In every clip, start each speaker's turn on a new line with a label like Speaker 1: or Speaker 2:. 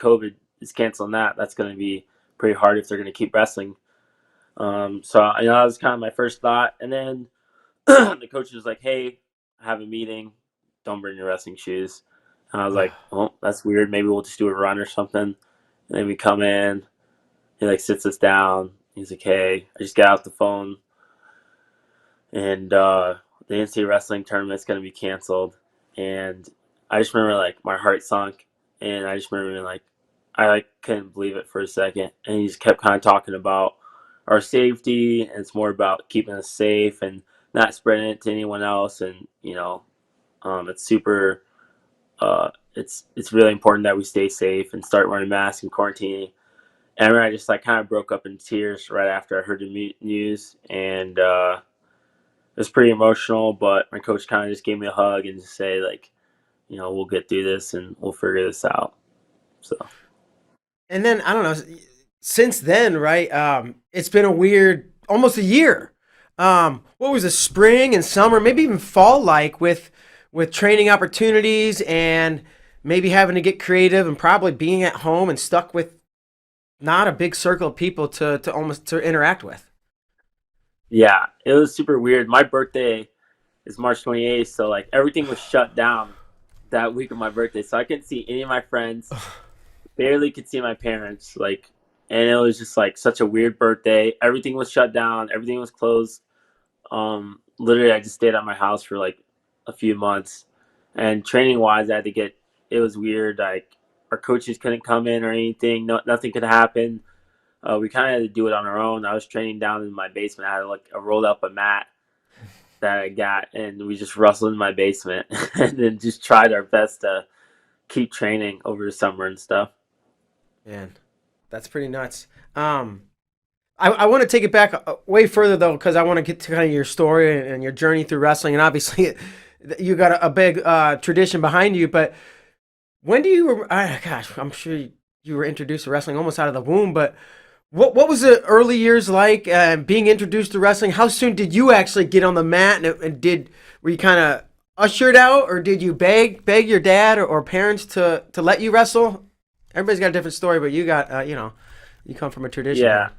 Speaker 1: COVID is canceling that, that's going to be pretty hard if they're going to keep wrestling. So that was kind of my first thought. And then the coach was like, "Hey, I have a meeting. Don't bring your wrestling shoes." And I was like, "Oh, that's weird. Maybe we'll just do a run or something." And then we come in. He like sits us down. He's like, "Hey, I just got off the phone, and the NCAA wrestling tournament's gonna be canceled." And I just remember like my heart sunk, and I just remember like I like couldn't believe it for a second. And he just kept kind of talking about our safety, and it's more about keeping us safe and not spreading it to anyone else. And it's super. It's really important that we stay safe and start wearing masks and quarantining. And I remember I just like kind of broke up in tears right after I heard the news, and it was pretty emotional. But my coach kind of just gave me a hug and just say like, we'll get through this and we'll figure this out. So
Speaker 2: And then I don't know. Since then, right? It's been a weird, almost a year. What was the spring and summer, maybe even fall like with training opportunities and maybe having to get creative and probably being at home and stuck with not a big circle of people to almost to interact with.
Speaker 1: yeah, it was super weird. My birthday is March 28th, so like everything was shut down that week of my birthday, so I couldn't see any of my friends. Barely could see my parents. Like, and it was just like such a weird birthday. Everything was shut down. Everything was closed. Literally, I just stayed at my house for like a few months. And training wise, I had to get. It was weird. Like our coaches couldn't come in or anything. No, nothing could happen. We kind of had to do it on our own. I was training down in my basement. I had like a rolled up a mat that I got, and we just wrestled in my basement, and then just tried our best to keep training over the summer and stuff.
Speaker 2: Man, that's pretty nuts. I want to take it back way further though, because I want to get to kind of your story and your journey through wrestling, and obviously you got a big tradition behind you. But when do you? Gosh, I'm sure you were introduced to wrestling almost out of the womb. But what was the early years like being introduced to wrestling? How soon did you actually get on the mat, and did were you kind of ushered out, or did you beg your dad or parents to let you wrestle? Everybody's got a different story, but you got you come from a tradition
Speaker 1: Yeah.
Speaker 2: here.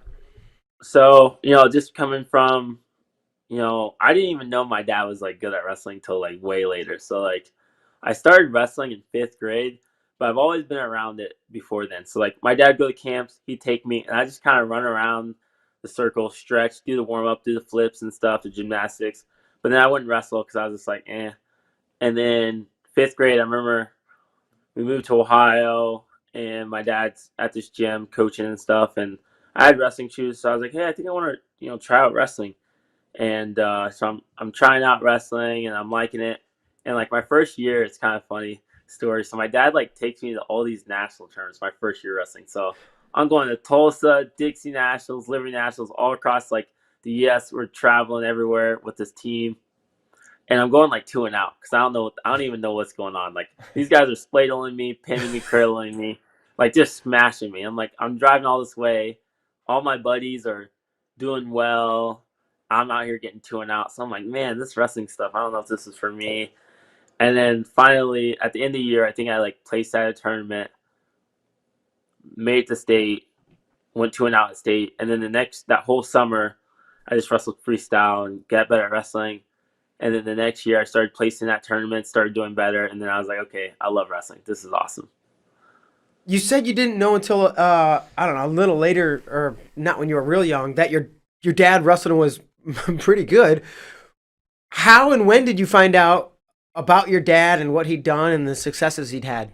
Speaker 1: So just coming from I didn't even know my dad was like good at wrestling till like way later. So like I started wrestling in fifth grade, but I've always been around it before then. So like my dad would go to camps, he'd take me, and I just kind of run around the circle, stretch, do the warm up, do the flips and stuff, the gymnastics. But then I wouldn't wrestle because I was just like, eh. And then fifth grade, I remember we moved to Ohio, and my dad's at this gym coaching and stuff, and I had wrestling shoes, so I was like, hey, I think I want to try out wrestling. And so I'm trying out wrestling, and I'm liking it. And like my first year, it's kind of funny story. So my dad like takes me to all these national tournaments my first year wrestling. So I'm going to Tulsa, Dixie Nationals, Liberty Nationals, all across like the U.S. We're traveling everywhere with this team, and I'm going like 2-0 because I don't even know what's going on. Like these guys are spladling me, pinning me, cradling me, like just smashing me. I'm like I'm driving all this way, all my buddies are doing well. I'm out here getting 2-0, so I'm like, man, this wrestling stuff. I don't know if this is for me. And then finally, at the end of the year, I think I like placed at a tournament, made it to state, went 2-0 at state, and then that whole summer, I just wrestled freestyle and got better at wrestling. And then the next year, I started placing that tournament, started doing better, and then I was like, okay, I love wrestling. This is awesome.
Speaker 2: You said you didn't know until I don't know, a little later, or not when you were real young, that your dad wrestling was pretty good. How and when did you find out about your dad and what he'd done and the successes he'd had?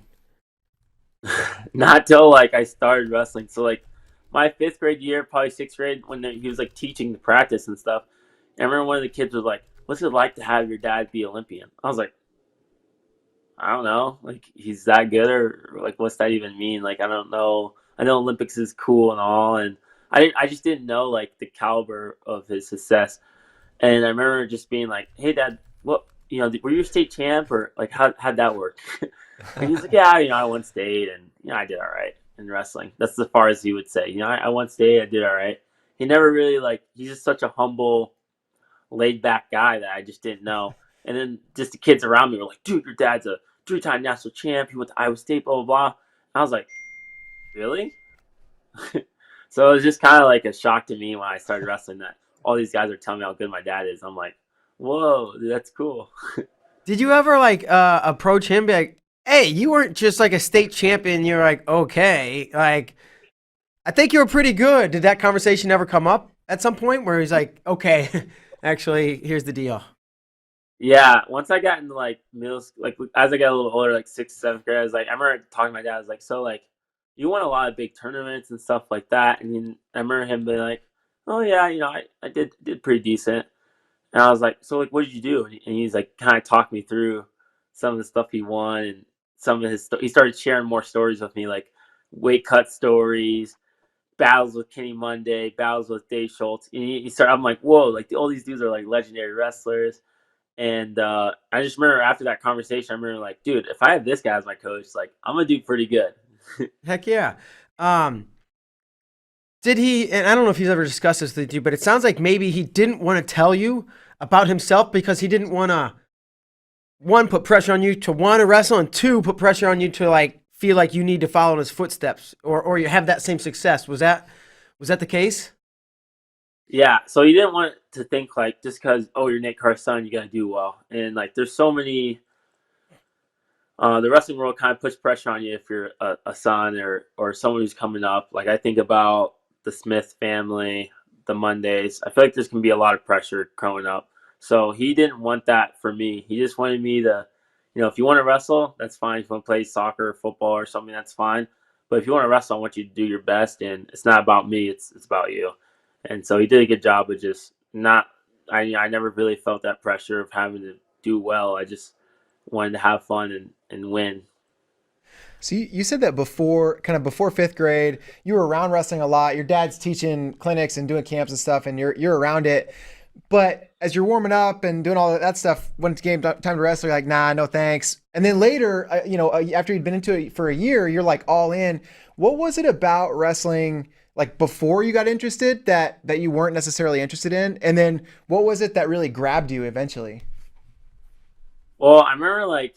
Speaker 1: Not till like I started wrestling. So like my fifth grade year, probably sixth grade, when he was like teaching the practice and stuff. And I remember one of the kids was like, "What's it like to have your dad be Olympian?" I was like, "I don't know. Like he's that good, or like what's that even mean? Like I don't know. I know Olympics is cool and all, and I just didn't know like the caliber of his success. And I remember just being like, "Hey, Dad, what were you a state champ or like how'd that work?" And he's like, "Yeah, I won state, and I did all right in wrestling." That's as far as he would say. I won state, I did all right. He never really like. He's just such a humble, laid back guy that I just didn't know. And then just the kids around me were like, "Dude, your dad's a three-time national champ. He went to Iowa State, blah blah blah." And I was like, really? So it was just kind of like a shock to me when I started wrestling that all these guys are telling me how good my dad is. I'm like, whoa, dude, that's cool.
Speaker 2: Did you ever like approach him, be like, "Hey, you weren't just like a state champion. You're like, okay, like I think you were pretty good." Did that conversation ever come up at some point where he's like, "Okay, actually, here's the deal."
Speaker 1: Yeah, once I got into like middle school, like as I got a little older, like sixth, seventh grade, I was like, I remember talking to my dad. I was like, so like, you won a lot of big tournaments and stuff like that, and then I remember him being like, oh yeah, I did pretty decent, and I was like, so like, what did you do? And he's like, kind of talked me through some of the stuff he won and some of his. He started sharing more stories with me, like weight cut stories, battles with Kenny Monday, battles with Dave Schultz. And he started. I'm like, whoa, like all these dudes are like legendary wrestlers. And I just remember after that conversation, I remember like, dude, if I have this guy as my coach, like I'm gonna do pretty good.
Speaker 2: Heck yeah. Um, did he? And I don't know if he's ever discussed this with you, but it sounds like maybe he didn't want to tell you about himself because he didn't want to one put pressure on you to want to wrestle, and two put pressure on you to like feel like you need to follow in his footsteps or you have that same success. Was that the case?
Speaker 1: Yeah, so he didn't want to think like just because you're Nick Carr's son, you gotta do well. And like there's so many the wrestling world kind of puts pressure on you if you're a son or someone who's coming up. Like I think about the Smith family, the Mondays. I feel like there's gonna be a lot of pressure growing up. So he didn't want that for me. He just wanted me to, if you want to wrestle, that's fine. If you want to play soccer, or football, or something, that's fine. But if you want to wrestle, I want you to do your best, and it's not about me. It's about you. And so he did a good job of just not. I never really felt that pressure of having to do well. I just wanted to have fun and win.
Speaker 3: So you said that before, kind of before fifth grade, you were around wrestling a lot. Your dad's teaching clinics and doing camps and stuff, and you're around it. But as you're warming up and doing all that stuff, when it's time to wrestle, you're like, nah, no thanks. And then later, after you'd been into it for a year, you're like all in. What was it about wrestling, like before you got interested, that you weren't necessarily interested in? And then what was it that really grabbed you eventually?
Speaker 1: Well, I remember like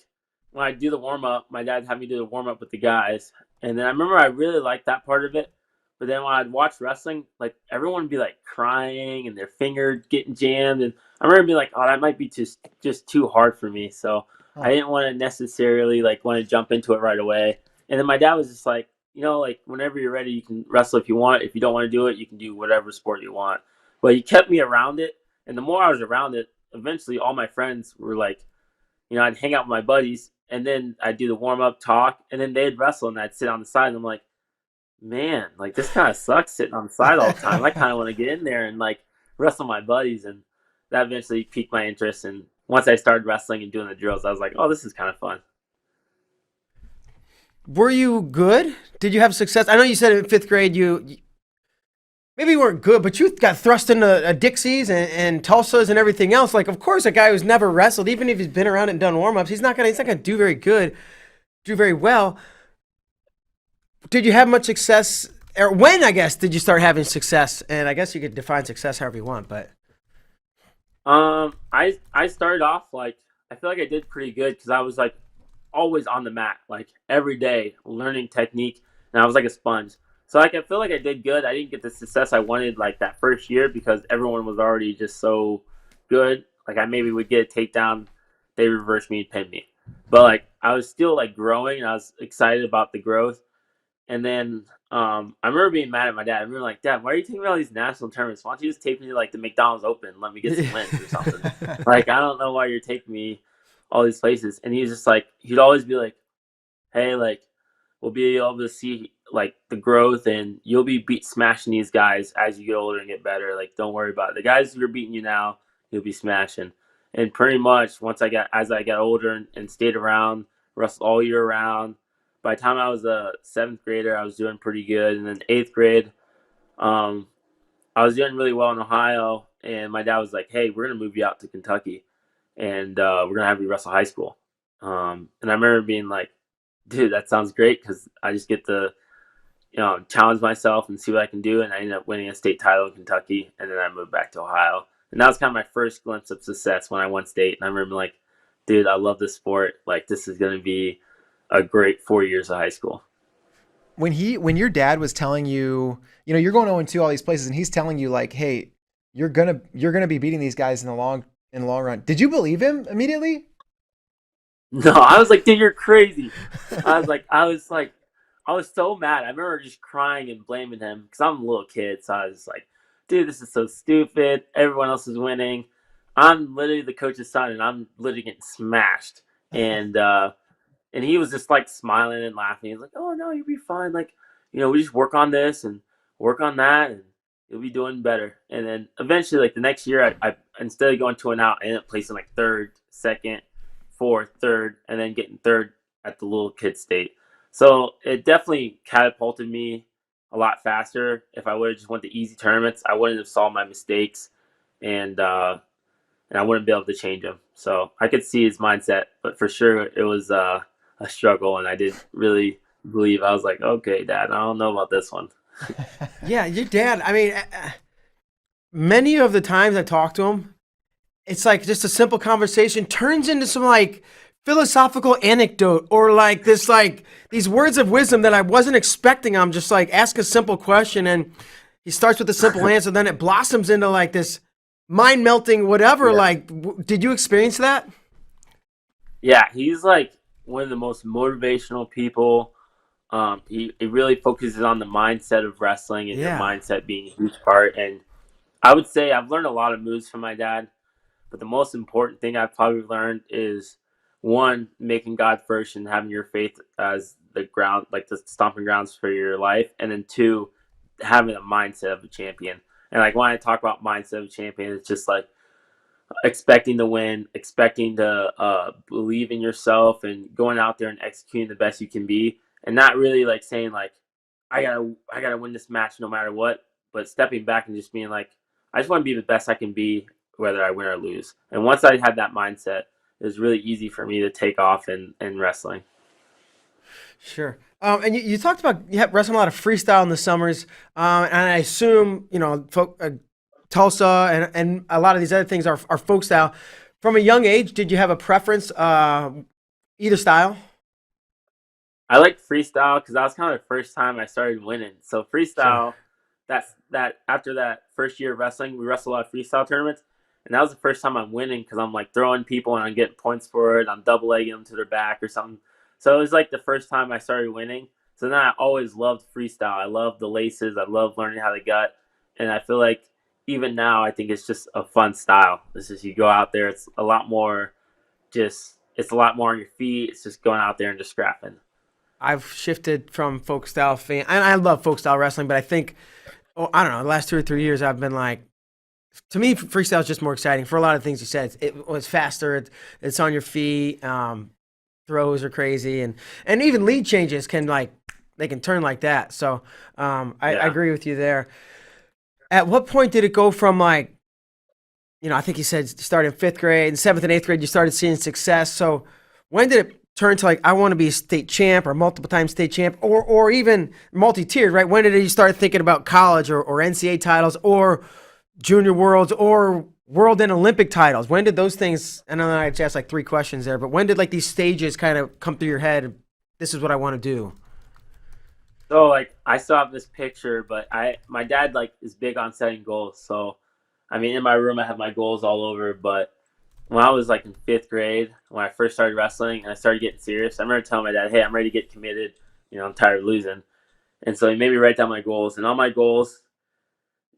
Speaker 1: when I do the warm up, my dad had me do the warm up with the guys, and then I remember I really liked that part of it. But then when I'd watch wrestling, like everyone would be like crying and their finger getting jammed, and I remember being like, "Oh, that might be just too hard for me." So I
Speaker 3: Huh.
Speaker 1: didn't want to necessarily like want to jump into it right away. And then my dad was just like, like whenever you're ready, you can wrestle if you want. If you don't want to do it, you can do whatever sport you want. But he kept me around it, and the more I was around it, eventually all my friends were like I'd hang out with my buddies and then I'd do the warm up talk and then they'd wrestle and I'd sit on the side and I'm like, man, like this kind of sucks sitting on the side all the time. I kind of want to get in there and like wrestle my buddies. And that eventually piqued my interest. And once I started wrestling and doing the drills, I was like, oh, this is kind of fun.
Speaker 2: Were you good? Did you have success? I know you said in fifth grade maybe you weren't good, but you got thrust into Dixies and Tulsas and everything else. Like, of course, a guy who's never wrestled, even if he's been around and done warm ups, he's not gonna do very good, do very well. Did you have much success? Or when, I guess, did you start having success? And I guess you could define success however you want, but
Speaker 1: I started off like I feel like I did pretty good because I was like always on the mat, like every day learning technique, and I was like a sponge. So like I feel like I did good. I didn't get the success I wanted like that first year because everyone was already just so good. Like I maybe would get a takedown, they reverse me and pin me, but like I was still like growing and I was excited about the growth. And then I remember being mad at my dad. I remember like, Dad, why are you taking me to all these national tournaments? Why don't you just take me to like the McDonald's Open and let me get some wins or something? Like I don't know why you're taking me all these places. And he was just like, he'd always be like, hey, like we'll be able to see like the growth and you'll be smashing these guys as you get older and get better. Like don't worry about it. The guys who are beating you now, you'll be smashing. And pretty much as I got older and stayed around, wrestled all year round. By the time I was a seventh grader, I was doing pretty good. And then eighth grade, um, I was doing really well in Ohio. And my dad was like, "Hey, we're gonna move you out to Kentucky, and we're gonna have you wrestle high school." And I remember being like, "Dude, that sounds great because I just get to challenge myself and see what I can do." And I ended up winning a state title in Kentucky, and then I moved back to Ohio. And that was kind of my first glimpse of success when I won state. And I remember like, dude, I love this sport. Like this is gonna be a great 4 years of high school.
Speaker 3: when your dad was telling you, you're going 0-2 all these places, and he's telling you like, hey, you're gonna be beating these guys in the long run. Did you believe him immediately?
Speaker 1: No, I was like, dude, you're crazy. I was so mad. I remember just crying and blaming him because I'm a little kid. So I was like, dude, this is so stupid. Everyone else is winning. I'm literally the coach's son, and I'm literally getting smashed. And and he was just like smiling and laughing. He's like, "Oh no, you'll be fine. Like, we just work on this and work on that, and you'll be doing better." And then eventually, like the next year, I instead of going 2-0, I ended up placing like third, second, fourth, third, and then getting third at the little kid state. So it definitely catapulted me a lot faster. If I would have just went the easy tournaments, I wouldn't have solved my mistakes, and I wouldn't be able to change him. So I could see his mindset, but for sure it was a struggle, and I didn't really believe. I was like, okay, Dad, I don't know about this one.
Speaker 2: Yeah, your dad. I mean, many of the times I talk to him, it's like just a simple conversation turns into some like philosophical anecdote or like this like these words of wisdom that I wasn't expecting. I'm just like ask a simple question and he starts with a simple answer, then it blossoms into like this mind melting whatever.
Speaker 1: Yeah.
Speaker 2: Like, did you experience that?
Speaker 1: Yeah, he's like one of the most motivational people. He really focuses on the mindset of wrestling and your
Speaker 2: Yeah.
Speaker 1: mindset being a huge part. And I would say I've learned a lot of moves from my dad, but the most important thing I've probably learned is one, making God first and having your faith as the ground, like the stomping grounds for your life. And then two, having a mindset of a champion. And like when I talk about mindset of a champion, it's just like expecting to win, expecting to believe in yourself, and going out there and executing the best you can be, and not really like saying like I gotta win this match no matter what, but stepping back and just being like I just want to be the best I can be whether I win or lose. And once I had that mindset, it was really easy for me to take off in wrestling.
Speaker 2: Sure. And you talked about you have wrestling a lot of freestyle in the summers, and I assume Tulsa and a lot of these other things are folk style. From a young age, did you have a preference, either style?
Speaker 1: I like freestyle because that was kind of the first time I started winning. So
Speaker 2: Sure.
Speaker 1: freestyle, that after that first year of wrestling, we wrestled a lot of freestyle tournaments, and that was the first time I'm winning because I'm like throwing people and I'm getting points for it. I'm double legging them to their back or something. So it was like the first time I started winning. So then I always loved freestyle. I loved the laces. I love learning how to gut, and I feel like even now I think it's just a fun style. It's just you go out there. It's a lot more it's a lot more on your feet. It's just going out there and just scrapping.
Speaker 2: I've shifted from folk style fan, and I love folk style wrestling, but I think, I don't know, the last 2 or 3 years, I've been like, to me, freestyle is just more exciting for a lot of things you said. It was faster. It's on your feet. Throws are crazy, and even lead changes can like they can turn like that. So I
Speaker 1: Yeah.
Speaker 2: agree with you there. At what point did it go from like, I think you said starting in fifth grade and seventh and eighth grade, you started seeing success. So when did it turn to like, I want to be a state champ or multiple time state champ or even multi-tiered, right? When did you start thinking about college or NCAA titles or junior worlds or world and Olympic titles? When did those things, and I just asked like three questions there, but when did like these stages kind of come through your head? This is what I want to do.
Speaker 1: So like I still have this picture, but I my dad like is big on setting goals. So I mean in my room I have my goals all over, but when I was like in fifth grade, when I first started wrestling and I started getting serious, I remember telling my dad, "Hey, I'm ready to get committed. I'm tired of losing." And so he made me write down my goals, and all my goals,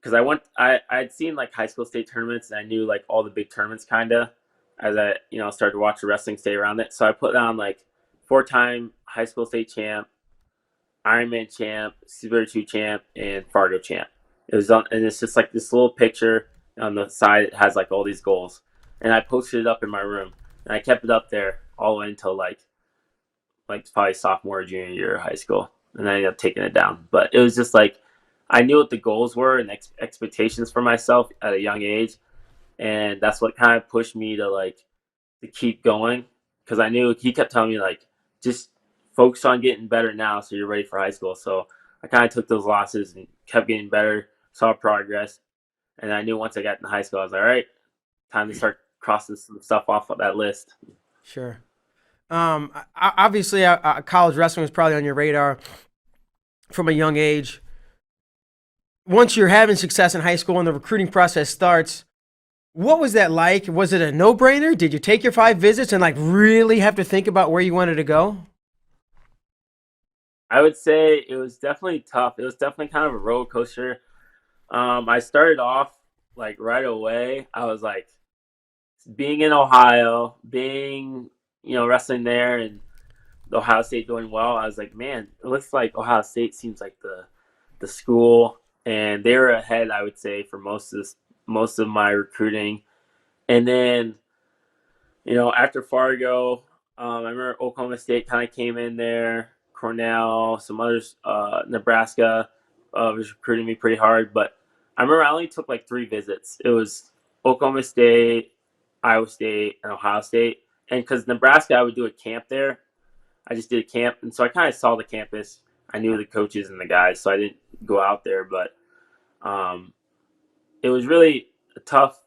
Speaker 1: because I'd seen like high school state tournaments, and I knew like all the big tournaments kind of as I started to watch the wrestling stay around it. So I put down like 4-time high school state champ, Ironman champ, Super 2 champ, and Fargo champ. It was on, and it's just like this little picture on the side. It has like all these goals, and I posted it up in my room, and I kept it up there all the way until like probably sophomore or junior year of high school, and I ended up taking it down. But it was just like I knew what the goals were and expectations for myself at a young age, and that's what kind of pushed me to keep going because I knew he kept telling me like just focus on getting better now so you're ready for high school. So I kind of took those losses and kept getting better, saw progress, and I knew once I got in high school I was like, all right, time to start crossing some stuff off of that list.
Speaker 2: Sure. Obviously, college wrestling was probably on your radar. from a young age. Once you're having success in high school and the recruiting process starts, what was that like? Was it a no-brainer? Did you take your 5 visits and like really have to think about where you wanted to go?
Speaker 1: I would say it was definitely tough. It was definitely kind of a roller coaster. I started off like right away. I was like being in Ohio, being wrestling there, and the Ohio State doing well. I was like, man, it looks like Ohio State seems like the school, and they were ahead. I would say for most of my recruiting, and then after Fargo, I remember Oklahoma State kind of came in there. Cornell, some others, Nebraska was recruiting me pretty hard. But I remember I only took like 3 visits. It was Oklahoma State, Iowa State, and Ohio State. And because Nebraska, I would do a camp there. I just did a camp. And so I kind of saw the campus. I knew the coaches and the guys, so I didn't go out there. But um, it was really tough.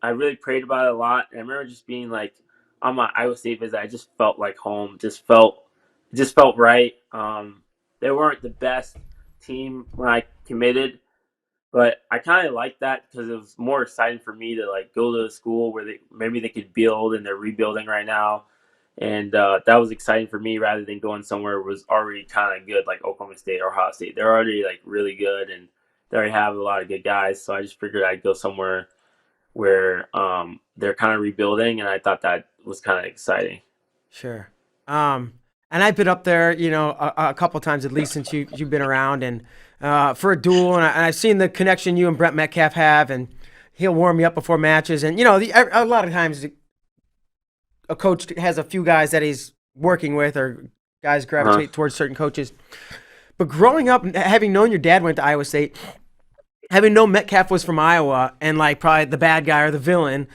Speaker 1: I really prayed about it a lot. And I remember just being like on my Iowa State visit, I just felt like home. Just felt right. They weren't the best team when I committed, but I kind of liked that because it was more exciting for me to like go to a school where they could build, and they're rebuilding right now, and that was exciting for me rather than going somewhere that was already kind of good like Oklahoma State or Ohio State. They're already like really good, and they already have a lot of good guys. So I just figured I'd go somewhere where they're kind of rebuilding, and I thought that was kind of exciting.
Speaker 2: Sure. And I've been up there, a couple times at least since you've been around, and for a duel, and I've seen the connection you and Brent Metcalf have, and he'll warm me up before matches, and a lot of times a coach has a few guys that he's working with, or guys
Speaker 1: Uh-huh.
Speaker 2: gravitate towards certain coaches. But growing up, having known your dad went to Iowa State, having known Metcalf was from Iowa, and like probably the bad guy or the villain,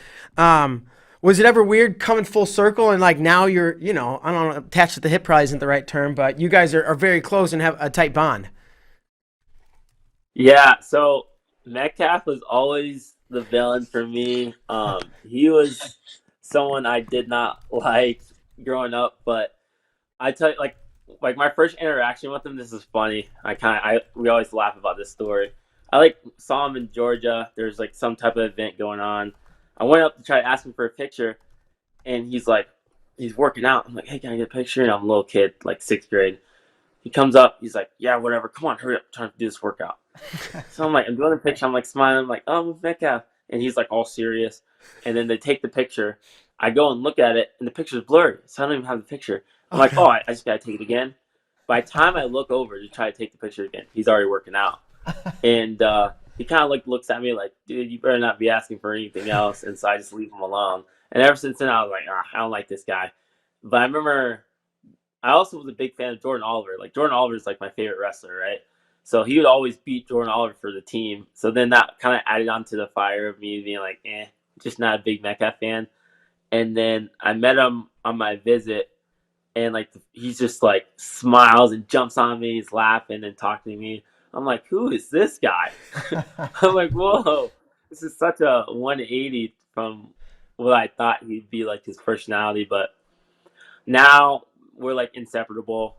Speaker 2: was it ever weird coming full circle and like now you're, I don't know, attached to the hip probably isn't the right term, but you guys are very close and have a tight bond.
Speaker 1: Yeah, so Metcalf was always the villain for me. He was someone I did not like growing up, but I tell you, like my first interaction with him. This is funny. We always laugh about this story. I like saw him in Georgia. There's like some type of event going on. I went up to try to ask him for a picture, and he's working out. I'm like, hey, can I get a picture? And I'm a little kid, like 6th grade. He comes up. He's like, yeah, whatever. Come on, hurry up. I'm trying to do this workout. So I'm like, I'm doing a picture. I'm like smiling. I'm like, oh, I'm with Metcalf. And he's like all serious. And then they take the picture. I go and look at it, and the picture's blurry. So I don't even have the picture. I'm like,
Speaker 2: Okay.
Speaker 1: oh, I just got to take it again. By the time I look over to try to take the picture again, he's already working out. And he kind of like looks at me like, dude, you better not be asking for anything else. And so I just leave him alone. And ever since then, I was like, I don't like this guy. But I remember I also was a big fan of Jordan Oliver. Like Jordan Oliver is like my favorite wrestler, right? So he would always beat Jordan Oliver for the team. So then that kind of added on to the fire of me being like, just not a big Metcalf fan. And then I met him on my visit, and like he's just like smiles and jumps on me, he's laughing and talking to me. I'm like, who is this guy? I'm like, whoa, this is such a 180 from what I thought he'd be like his personality. But now we're like inseparable.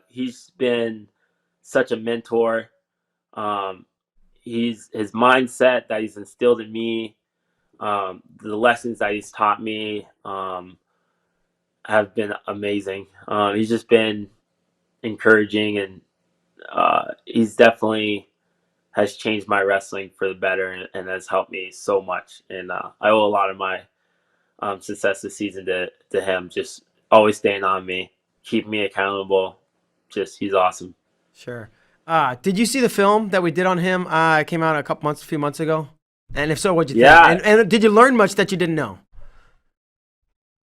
Speaker 1: He's been such a mentor. Um, he's his mindset that he's instilled in me, the lessons that he's taught me, have been amazing. He's just been encouraging, and he's definitely has changed my wrestling for the better, and has helped me so much. And I owe a lot of my success this season to him. Just always staying on me, keeping me accountable. Just he's awesome.
Speaker 2: Sure. Did you see the film that we did on him? It came out a few months ago. And if so, what'd you think?
Speaker 1: Yeah.
Speaker 2: And did you learn much that you didn't know?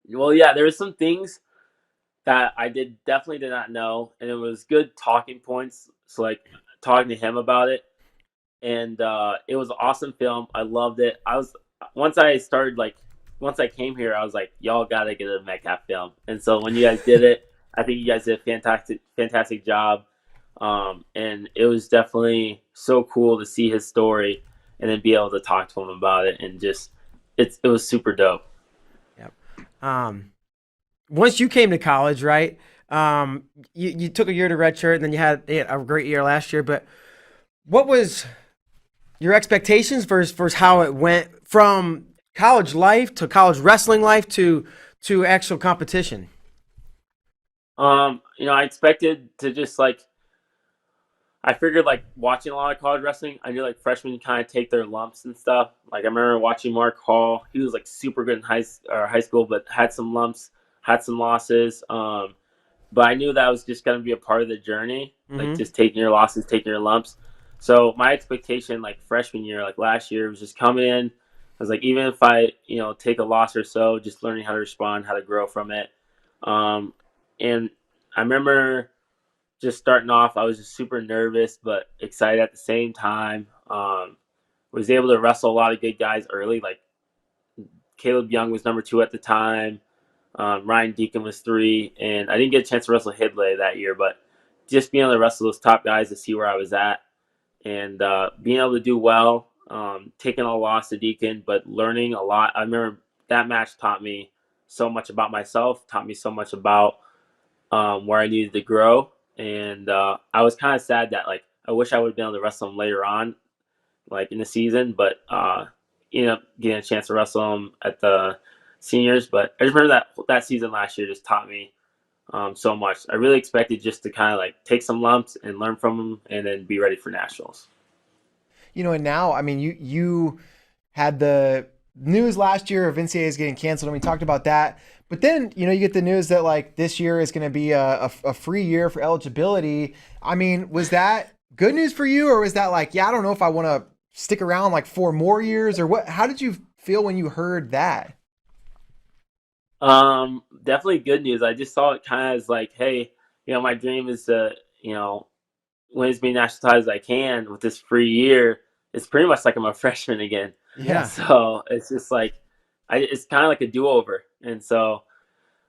Speaker 1: Well, yeah. There were some things that I definitely did not know, and it was good talking points. So like talking to him about it, and it was an awesome film. I loved it. Once I started like once I came here, I was like, y'all gotta get a Metcalf film. And so when you guys did it, I think you guys did a fantastic job. And it was definitely so cool to see his story and then be able to talk to him about it, and just it was super dope.
Speaker 2: Yep. Once you came to college, right? You took a year to redshirt, and then you had a great year last year. But what was your expectations versus how it went from college life to college wrestling life to actual competition?
Speaker 1: I expected to just like I figured like watching a lot of college wrestling, I knew like freshmen kind of take their lumps and stuff. Like I remember watching Mark Hall. He was like super good in high school, but had some lumps, had some losses. But I knew that was just going to be a part of the journey, like
Speaker 2: Mm-hmm.
Speaker 1: just taking your losses, taking your lumps. So my expectation, like freshman year, like last year, was just coming in. I was like, even if I, take a loss or so, just learning how to respond, how to grow from it. Um, and I remember just starting off, I was just super nervous but excited at the same time. Was able to wrestle a lot of good guys early. Like Caleb Young was number 2 at the time. Ryan Deacon was 3, and I didn't get a chance to wrestle Hidley that year, but just being able to wrestle those top guys to see where I was at, and being able to do well, taking a loss to Deacon, but learning a lot. I remember that match taught me so much about myself, taught me so much about where I needed to grow, and I was kind of sad that like I wish I would have been able to wrestle him later on, like in the season, but getting a chance to wrestle him at the seniors. But I just remember that season last year just taught me so much. I really expected just to kind of like take some lumps and learn from them, and then be ready for nationals.
Speaker 3: And now, I mean, you had the news last year of NCAAs getting canceled, and we talked about that. But then, you get the news that like this year is going to be a free year for eligibility. I mean, was that good news for you, or was that like, yeah, I don't know if I want to stick around like 4 more years, or what? How did you feel when you heard that?
Speaker 1: Definitely good news. I just saw it kind of as like, hey, my dream is to, win as many national titles as I can with this free year. It's pretty much like I'm a freshman again.
Speaker 3: Yeah.
Speaker 1: So it's just like, it's kind of like a do over. And so,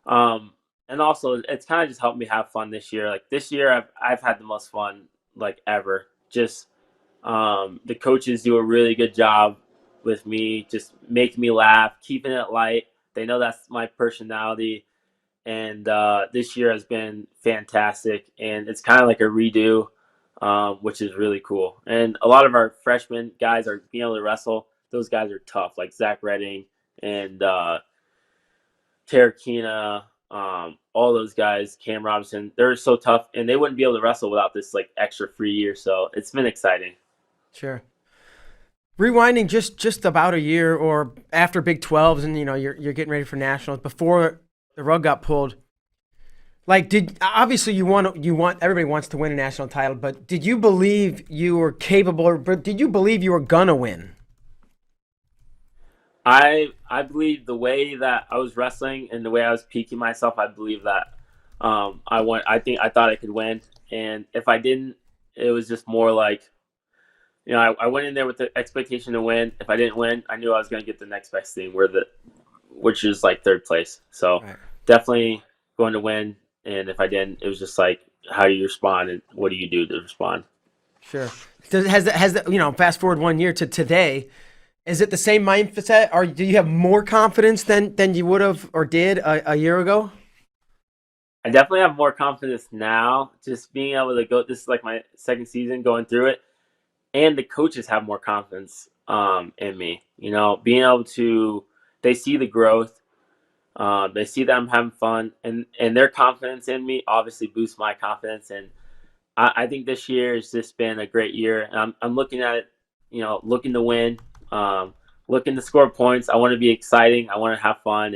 Speaker 1: um, and also it's kind of just helped me have fun this year. Like this year, I've had the most fun like ever. Just the coaches do a really good job with me, just making me laugh, keeping it light. They know that's my personality, and this year has been fantastic. And it's kind of like a redo, which is really cool. And a lot of our freshman guys are being able to wrestle. Those guys are tough, like Zach Redding and Tarakina, all those guys, Cam Robinson. They're so tough, and they wouldn't be able to wrestle without this like extra free year. So it's been exciting.
Speaker 2: Sure. Rewinding just about a year or after Big 12s, and you're getting ready for nationals before the rug got pulled. Like, did obviously you want everybody wants to win a national title, but did you believe you were capable, or but did you believe you were gonna win?
Speaker 1: I believe the way that I was wrestling and the way I was peaking myself, I believe that I won. I thought I could win, and if I didn't, it was just more like I went in there with the expectation to win. If I didn't win, I knew I was going to get the next best thing, which is like third place. So
Speaker 2: Right.
Speaker 1: definitely going to win, and if I didn't, it was just like how do you respond and what do you do to respond.
Speaker 2: Sure. Has that fast forward 1 year to today? Is it the same mindset, or do you have more confidence than you would have or did a year ago?
Speaker 1: I definitely have more confidence now. Just being able to go. This is like my second season going through it, and the coaches have more confidence in me. Being able to, they see the growth, they see that I'm having fun, and their confidence in me obviously boosts my confidence. And I think this year has just been a great year. And I'm looking at it, looking to win, um, looking to score points. I want to be exciting. I want to have fun,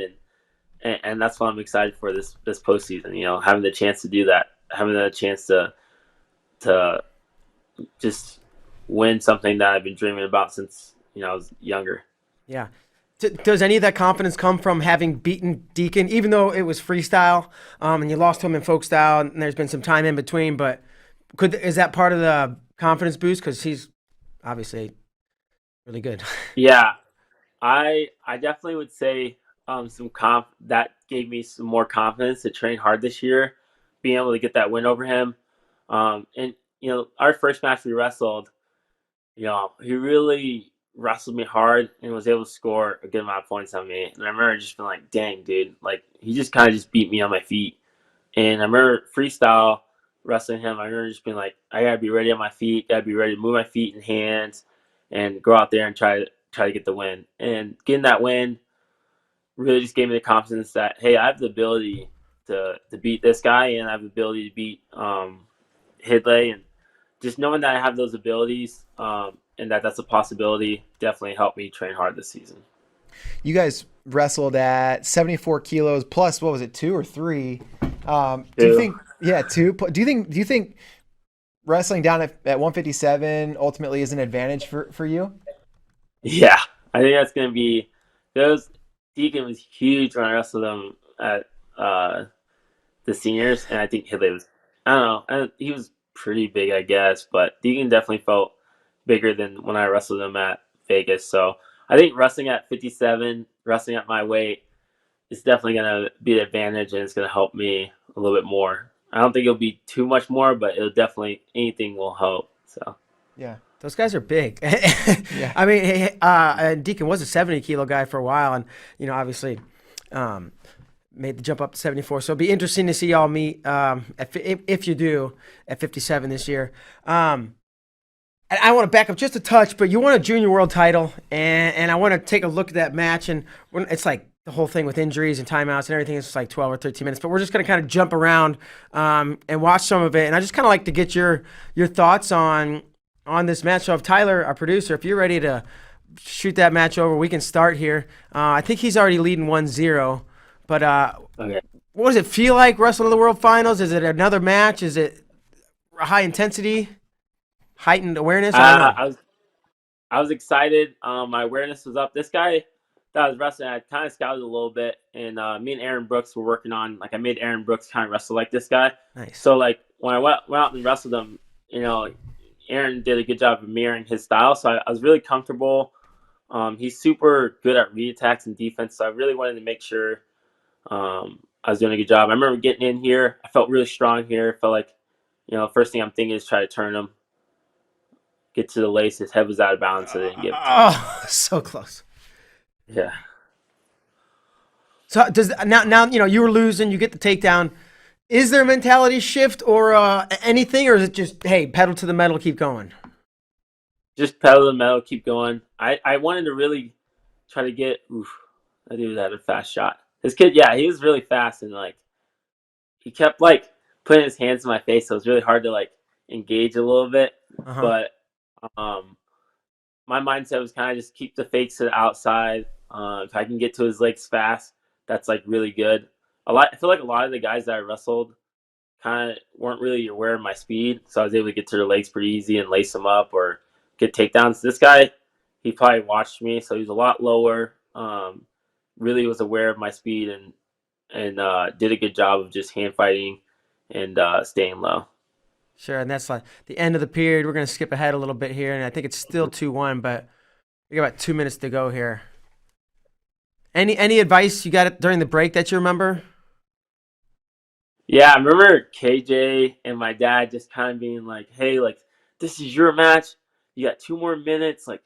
Speaker 1: and that's what I'm excited for this postseason. Having the chance to do that, having the chance to just win something that I've been dreaming about since I was younger.
Speaker 2: Yeah. Does any of that confidence come from having beaten Deacon, even though it was freestyle, and you lost to him in Folkstyle, and there's been some time in between? But is that part of the confidence boost? Because he's obviously really good.
Speaker 1: Yeah, I definitely would say some that gave me some more confidence to train hard this year, being able to get that win over him. And our first match we wrestled, he really wrestled me hard and was able to score a good amount of points on me. And I remember just being like, "Dang, dude! Like he just kind of just beat me on my feet." And I remember freestyle wrestling him. I remember just being like, I gotta be ready on my feet, gotta be ready to move my feet and hands, and go out there and try to get the win. And getting that win really just gave me the confidence that hey, I have the ability to beat this guy, and I have the ability to beat Hidley, and just knowing that I have those abilities and that's a possibility definitely helped me train hard this season.
Speaker 3: You guys wrestled at 74 kilos plus, what was it, 2 or 3? Do you
Speaker 1: Two.
Speaker 3: think, yeah, 2? Do you think wrestling down at 157 ultimately is an advantage for you?
Speaker 1: Yeah, I think that's gonna be those. Deacon was huge when I wrestled him at the seniors, and I think Hidley was. I don't know. He was pretty big, I guess, but Deacon definitely felt bigger than when I wrestled him at Vegas. So I think wrestling at 57, wrestling at my weight, is definitely gonna be an advantage, and it's gonna help me a little bit more. I don't think it'll be too much more, but it'll definitely anything will help. So
Speaker 3: Yeah.
Speaker 2: Those guys are big.
Speaker 3: Yeah.
Speaker 2: I mean, and Deacon was a 70-kilo guy for a while, and obviously, um, made the jump up to 74. So it'll be interesting to see y'all meet if you do at 57 this year. And I want to back up just a touch, but you won a junior world title, and I want to take a look at that match. And it's like the whole thing with injuries and timeouts and everything is just like 12 or 13 minutes. But we're just going to kind of jump around and watch some of it. And I just kind of like to get your thoughts on this match. So if Tyler, our producer, if you're ready to shoot that match over, we can start here. I think he's already leading 1-0. But
Speaker 1: okay.
Speaker 2: what does it feel like wrestling in the World Finals? Is it another match? Is it high intensity, heightened awareness? I don't know.
Speaker 1: I was excited. My awareness was up. This guy that I was wrestling, I kind of scouted a little bit, and me and Aaron Brooks were working on like I made Aaron Brooks kind of wrestle like this guy.
Speaker 2: Nice.
Speaker 1: So like when I went out and wrestled him, Aaron did a good job of mirroring his style. So I was really comfortable. He's super good at read attacks and defense, so I really wanted to make sure I was doing a good job. I remember getting in here. I felt really strong here. Felt like, first thing I'm thinking is try to turn him, get to the lace. His head was out of bounds, so they didn't give it to me.
Speaker 2: Oh, so close.
Speaker 1: Yeah.
Speaker 2: So does now you were losing, you get the takedown. Is there a mentality shift or anything, or is it just hey, pedal to the metal, keep going?
Speaker 1: Just pedal to the metal, keep going. I wanted to really try to get. Oof, that dude had a fast shot. This kid, yeah, he was really fast and like he kept like putting his hands in my face, so it was really hard to like engage a little bit.
Speaker 2: Uh-huh.
Speaker 1: But um, my mindset was kind of just keep the fakes to the outside. If I can get to his legs fast, that's like really good. I feel like a lot of the guys that I wrestled kind of weren't really aware of my speed, so I was able to get to their legs pretty easy and lace them up or get takedowns. This guy, he probably watched me, so he was a lot lower. Really was aware of my speed and did a good job of just hand fighting and staying low.
Speaker 2: Sure, and that's like the end of the period. We're gonna skip ahead a little bit here, and I think it's still 2-1, but we got about 2 minutes to go here. Any advice you got during the break that you remember?
Speaker 1: Yeah, I remember KJ and my dad just kind of being like, "Hey, like this is your match. You got 2 more minutes. Like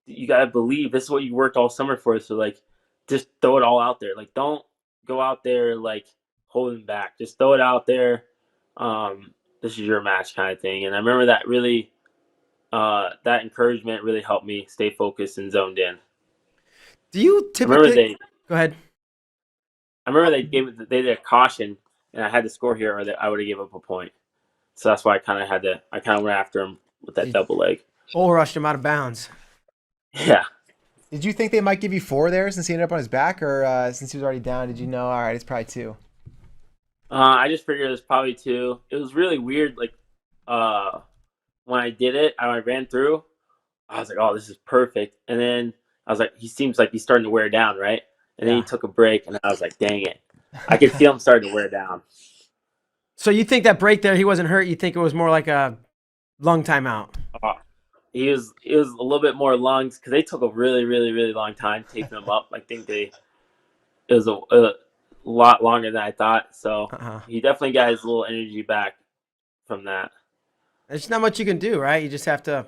Speaker 1: you gotta believe this is what you worked all summer for. So like, just throw it all out there. Like don't go out there like holding back. Just throw it out there. This is your match kind of thing." And I remember that really, that encouragement really helped me stay focused and zoned in.
Speaker 2: Do you
Speaker 1: I remember
Speaker 2: typically
Speaker 1: they,
Speaker 2: go ahead?
Speaker 1: they did a caution, and I had to score here, or I would have gave up a point. So that's why I kind of went after him with that
Speaker 2: You
Speaker 1: double leg.
Speaker 2: bull rushed him out of bounds.
Speaker 1: Yeah.
Speaker 3: Did you think they might give you 4 there since he ended up on his back, or since he was already down, did you know, all right, it's probably 2?
Speaker 1: I just figured it was probably two. It was really weird. Like, when I did it, I ran through. I was like, "Oh, this is perfect." And then I was like, "He seems like he's starting to wear down, right?" And then he
Speaker 2: Yeah.
Speaker 1: took a break, and I was like, "Dang it!" I could feel him starting to wear down.
Speaker 2: So you think that break there, he wasn't hurt? You think it was more like a lung timeout?
Speaker 1: Uh, he was a little bit more lungs because they took a really, really, really long time taping him up. I think it was a lot longer than I thought. So
Speaker 2: Uh-huh.
Speaker 1: he definitely got his little energy back from that.
Speaker 2: There's not much you can do, right? You just have to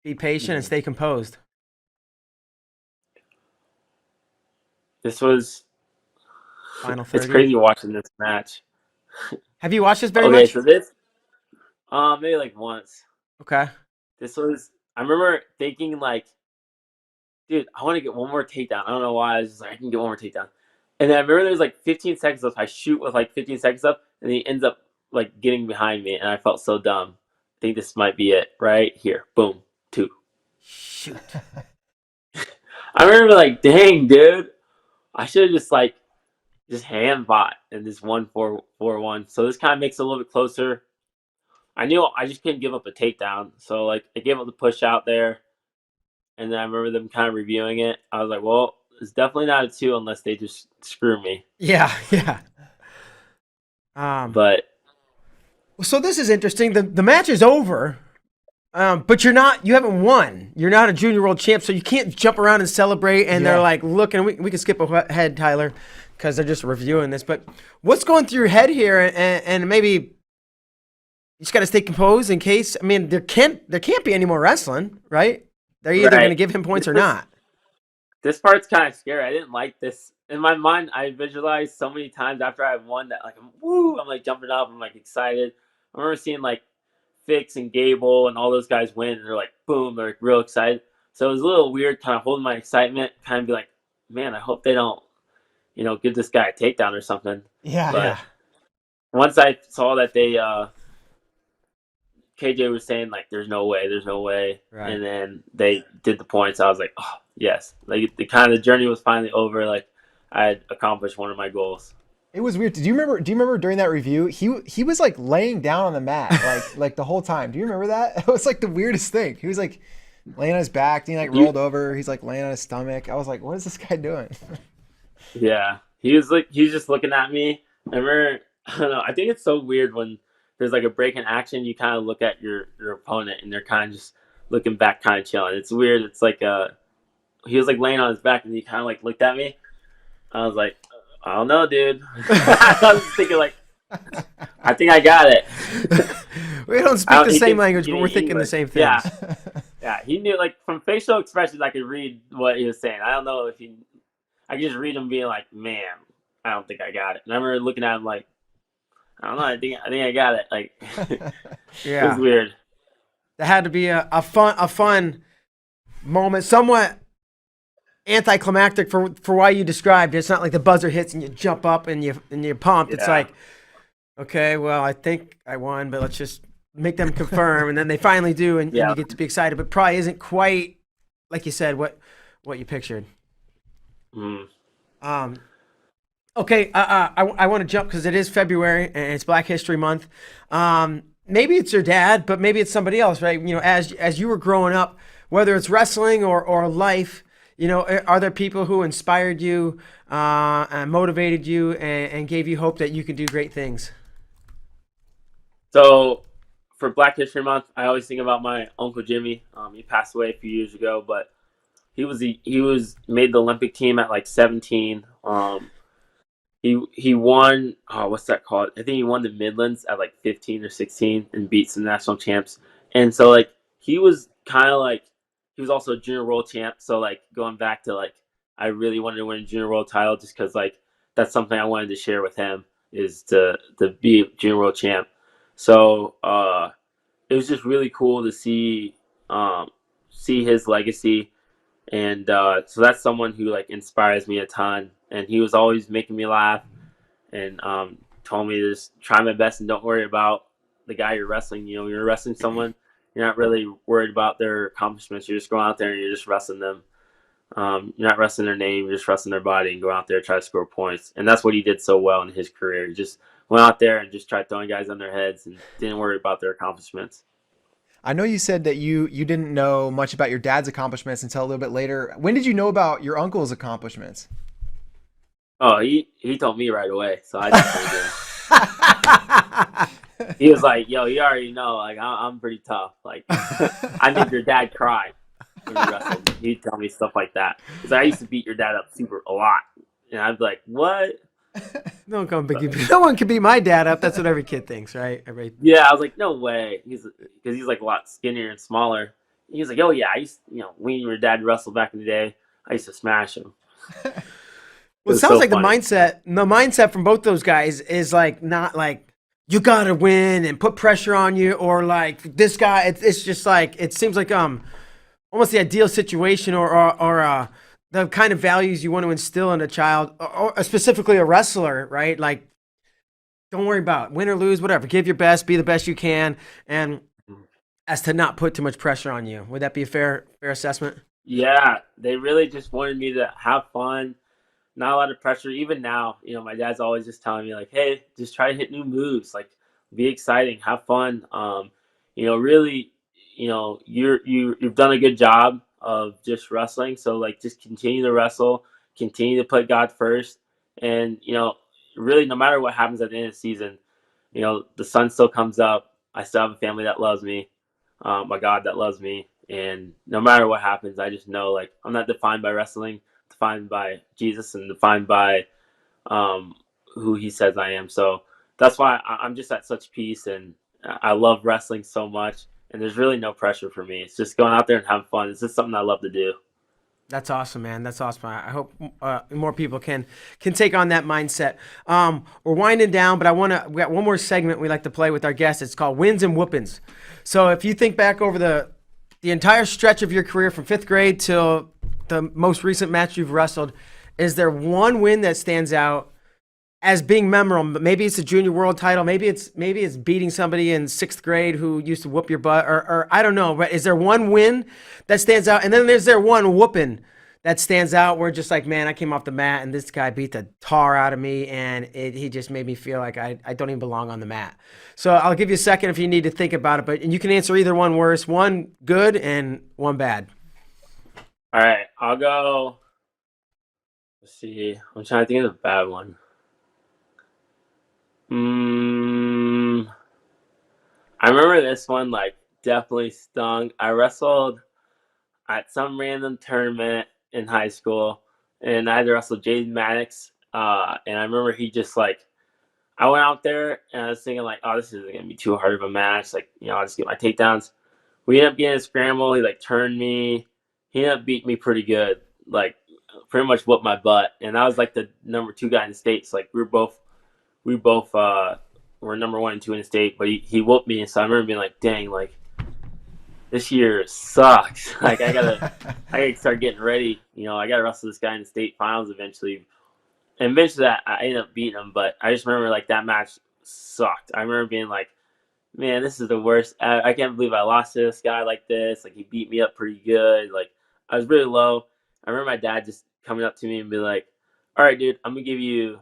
Speaker 2: be patient and
Speaker 1: Mhm.
Speaker 2: stay composed.
Speaker 1: This was
Speaker 2: Final
Speaker 1: it's
Speaker 2: 30.
Speaker 1: crazy watching this match.
Speaker 2: Have you watched this very
Speaker 1: Okay,
Speaker 2: much?
Speaker 1: so this, maybe like once.
Speaker 2: Okay.
Speaker 1: This was, I remember thinking like, dude, I want to get one more takedown. I don't know why. I was just like, I can get one more takedown. And then I remember there's like 15 seconds left. I shoot with like 15 seconds left, and he ends up like getting behind me, and I felt so dumb. I think this might be it right here. Boom, 2.
Speaker 2: Shoot.
Speaker 1: I remember like, dang, dude, I should have just hand fought and just won 4-1. So this kind of makes it a little bit closer. I knew I just couldn't give up a takedown, so like I gave up the push out there, and then I remember them kind of reviewing it. I was like, well, it's definitely not a 2 unless they just screw me.
Speaker 2: Yeah, yeah.
Speaker 1: But
Speaker 2: So this is interesting. The match is over, but you haven't won. You're not a junior world champ, so you can't jump around and celebrate. And they're
Speaker 3: Yeah.
Speaker 2: like, look, and we can skip ahead, Tyler, because they're just reviewing this. But what's going through your head here? And maybe you just got to stay composed in case. I mean, there can't be any more wrestling, right? They're either going to give him points or not.
Speaker 1: This part's kind of scary. I didn't like this. In my mind, I visualized so many times after I won that like I'm like jumping up, I'm like excited. I remember seeing like Fix and Gable and all those guys win, and they're like boom, they're like, real excited. So it was a little weird, kind of holding my excitement, kind of be like, man, I hope they don't, give this guy a takedown or something.
Speaker 3: Yeah.
Speaker 1: But
Speaker 2: Yeah.
Speaker 1: once I saw that they KJ was saying like, there's no way,
Speaker 2: Right.
Speaker 1: and then they did the points. I was like, oh yes, like the journey was finally over. Like I had accomplished one of my goals.
Speaker 3: It was weird. Do you remember during that review, he was like laying down on the mat like the whole time. Do you remember that? It was like the weirdest thing. He was like laying on his back, and he like rolled over. He's like laying on his stomach. I was like, what is this guy doing?
Speaker 1: Yeah, he was just looking at me. I remember, I don't know. I think it's so weird when there's like a break in action. You kind of look at your opponent, and they're kind of just looking back, kind of chilling. It's weird. It's like he was like laying on his back, and he kind of like looked at me. I was like, I don't know, dude. I was thinking like, I think I got it.
Speaker 2: We don't speak the
Speaker 1: He
Speaker 2: same
Speaker 1: can
Speaker 2: language,
Speaker 1: speak
Speaker 2: but we're thinking the
Speaker 1: English.
Speaker 2: same things.
Speaker 1: Yeah, yeah. He knew like from facial expressions, I could read what he was saying. I don't know if I could just read him being like, man, I don't think I got it. And I remember looking at him like, I don't know. I think I got it. Like, it was weird.
Speaker 2: That had to be a fun moment, somewhat anticlimactic for why you described it. It's not like the buzzer hits and you jump up and you're pumped. It's like, okay, well, I think I won, but let's just make them confirm, and then they finally do, and you get to be excited. But probably isn't quite like you said what you pictured. Okay, I want to jump because it is February and it's Black History Month. Maybe it's your dad, but maybe it's somebody else, right? As you were growing up, whether it's wrestling or life, are there people who inspired you and motivated you and gave you hope that you can do great things?
Speaker 1: So for Black History Month, I always think about my Uncle Jimmy. He passed away a few years ago, but he was made the Olympic team at like 17. He won, what's that called? I think he won the Midlands at like 15 or 16 and beat some national champs. And so like he was kind of like, he was also a junior world champ. So like going back to like, I really wanted to win a junior world title just because like that's something I wanted to share with him, is to be a junior world champ. So it was just really cool to see his legacy. And so that's someone who like inspires me a ton. And he was always making me laugh and told me to just try my best and don't worry about the guy you're wrestling. You're wrestling someone, you're not really worried about their accomplishments. You're just going out there and you're just wrestling them. You're not wrestling their name, you're just wrestling their body, and go out there and try to score points. And that's what he did so well in his career. He just went out there and just tried throwing guys on their heads and didn't worry about their accomplishments.
Speaker 3: I know you said that you didn't know much about your dad's accomplishments until a little bit later. When did you know about your uncle's accomplishments?
Speaker 1: Oh, he told me right away, so I just told him. He was like, "Yo, you already know, like I'm pretty tough. Like I made your dad cry when you wrestled." He'd tell me stuff like that. Because I used to beat your dad up a lot, and I'd be like, "What?"
Speaker 2: No one can beat my dad up. That's what every kid thinks, right?
Speaker 1: Yeah, I was like, "No way." Because he's like a lot skinnier and smaller. He was like, "Oh yeah, I used, when your dad wrestled back in the day, I used to smash him."
Speaker 2: Well, it sounds like the mindset from both those guys is like not like you gotta win and put pressure on you, or like this guy. It's just like it seems like almost the ideal situation, or the kind of values you want to instill in a child, or specifically a wrestler, right? Like, don't worry about win or lose, whatever. Give your best, be the best you can, and as to not put too much pressure on you. Would that be a fair assessment?
Speaker 1: Yeah, they really just wanted me to have fun, not a lot of pressure. Even now, my dad's always just telling me like, "Hey, just try to hit new moves, like be exciting, have fun." Really, you've done a good job of just wrestling. So like, just continue to wrestle, continue to put God first, and really, no matter what happens at the end of the season, the sun still comes up. I still have a family that loves me, my God that loves me, and no matter what happens, I just know like I'm not defined by wrestling, defined by Jesus, and defined by um, who He says I am. So that's why I'm just at such peace, and I love wrestling so much. And there's really no pressure for me. It's just going out there and having fun. It's just something I love to do.
Speaker 2: That's awesome, man. That's awesome. I hope more people can take on that mindset. We're winding down, but we got one more segment we like to play with our guests. It's called Wins and Whoopings. So if you think back over the entire stretch of your career from fifth grade till the most recent match you've wrestled, is there one win that stands out as being memorable? Maybe it's a junior world title. Maybe it's beating somebody in sixth grade who used to whoop your butt, or I don't know. Right? Is there one win that stands out? And then there's there one whooping that stands out where just like, man, I came off the mat and this guy beat the tar out of me, and he just made me feel like I don't even belong on the mat. So I'll give you a second if you need to think about it, and you can answer either one worse, one good and one bad.
Speaker 1: All right, I'll go. Let's see. I'm trying to think of the bad one. I remember this one like definitely stung. I wrestled at some random tournament in high school, and I had to wrestle Jaden Maddox. And I remember he just like, I went out there and I was thinking like, oh, this isn't gonna be too hard of a match. Like, I'll just get my takedowns. We ended up getting a scramble. He like turned me. He ended up beating me pretty good. Like, pretty much whooped my butt. And that was like the number 2 guy in the state. So like we both were number 1 and 2 in the state. But he whooped me, and so I remember being like, dang, like this year sucks. Like I gotta start getting ready. I gotta wrestle this guy in the state finals eventually. And eventually I ended up beating him, but I just remember like that match sucked. I remember being like, man, this is the worst. I can't believe I lost to this guy like this. Like he beat me up pretty good. Like I was really low. I remember my dad just coming up to me and be like, all right, dude, I'm gonna give you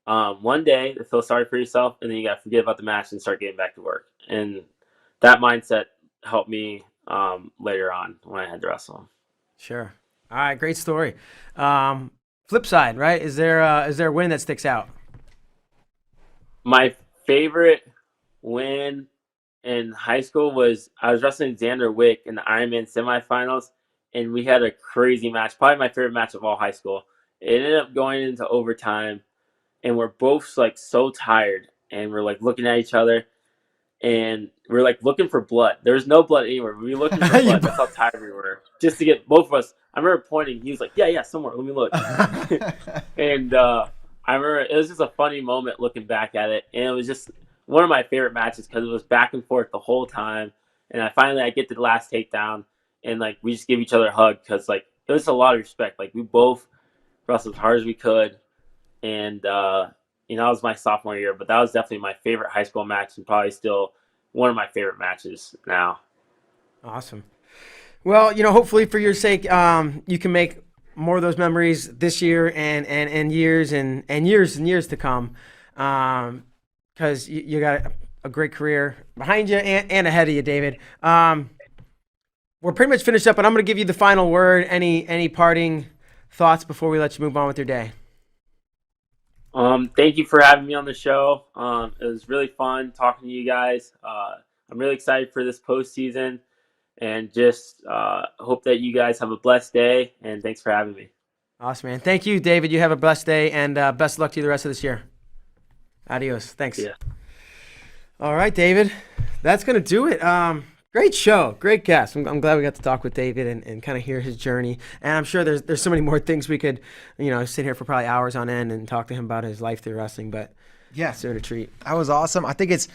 Speaker 1: one day to feel sorry for yourself, and then you gotta forget about the match and start getting back to work. And that mindset helped me later on when I had to wrestle him.
Speaker 2: Sure. All right, great story. Flip side, right? Is there a win that sticks out?
Speaker 1: My favorite win in high school was I was wrestling Xander Wick in the Ironman semifinals, and we had a crazy match. Probably my favorite match of all high school. It ended up going into overtime, and we're both like so tired, and we're like looking at each other, and we're like looking for blood. There was no blood anywhere. We were looking for blood. That's how tired we were. Just to get both of us. I remember pointing. He was like, yeah, somewhere. Let me look. And I remember it was just a funny moment looking back at it. And it was just one of my favorite matches because it was back and forth the whole time. And I get to the last takedown, and like we just give each other a hug because like it was a lot of respect. Like we both wrestled as hard as we could. And that was my sophomore year, but that was definitely my favorite high school match, and probably still one of my favorite matches now.
Speaker 2: Awesome. Well, hopefully for your sake, you can make more of those memories this year and years and years and years to come, because you got a great career behind you and ahead of you, David. We're pretty much finished up, but I'm going to give you the final word. Any parting thoughts before we let you move on with your day?
Speaker 1: Thank you for having me on the show. It was really fun talking to you guys. I'm really excited for this postseason, and just hope that you guys have a blessed day, and thanks for having me.
Speaker 2: Awesome, man. Thank you, David. You have a blessed day, and best of luck to you the rest of this year. Adios. Thanks.
Speaker 1: Yeah.
Speaker 2: All right, David. That's going to do it. Great show. Great guest. I'm glad we got to talk with David and kind of hear his journey. And I'm sure there's so many more things we could, sit here for probably hours on end and talk to him about his life through wrestling. But
Speaker 3: Yeah.
Speaker 2: Considered a treat.
Speaker 3: That was awesome. I think it's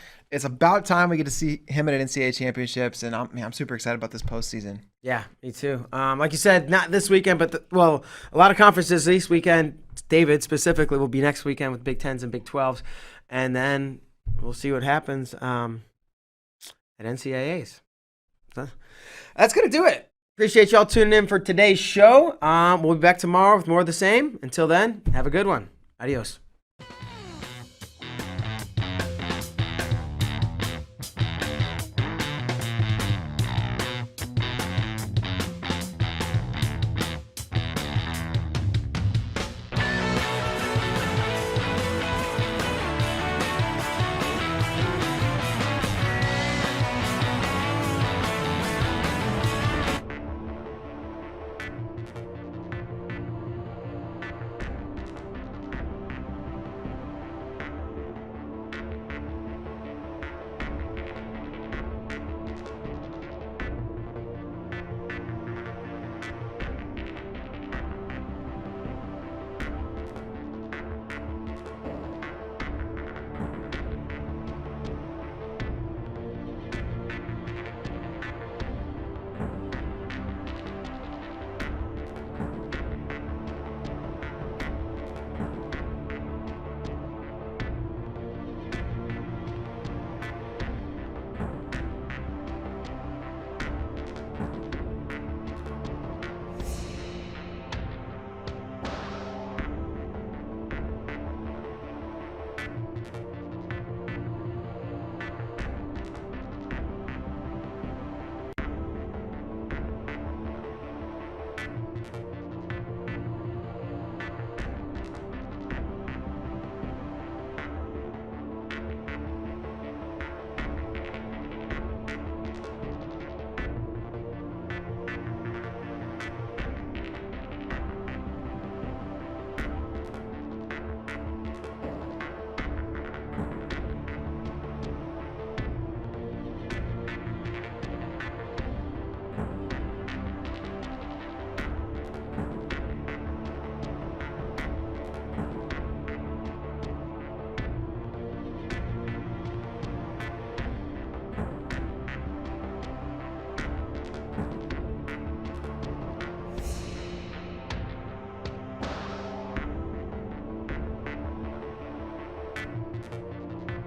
Speaker 3: about time we get to see him at an NCAA championships, and I'm super excited about this postseason.
Speaker 2: Yeah, me too. Like you said, not this weekend, but a lot of conferences this weekend. David specifically will be next weekend with Big Tens and Big 12s, and then we'll see what happens at NCAAs. So that's gonna do it. Appreciate y'all tuning in for today's show. We'll be back tomorrow with more of the same. Until then, have a good one. Adios.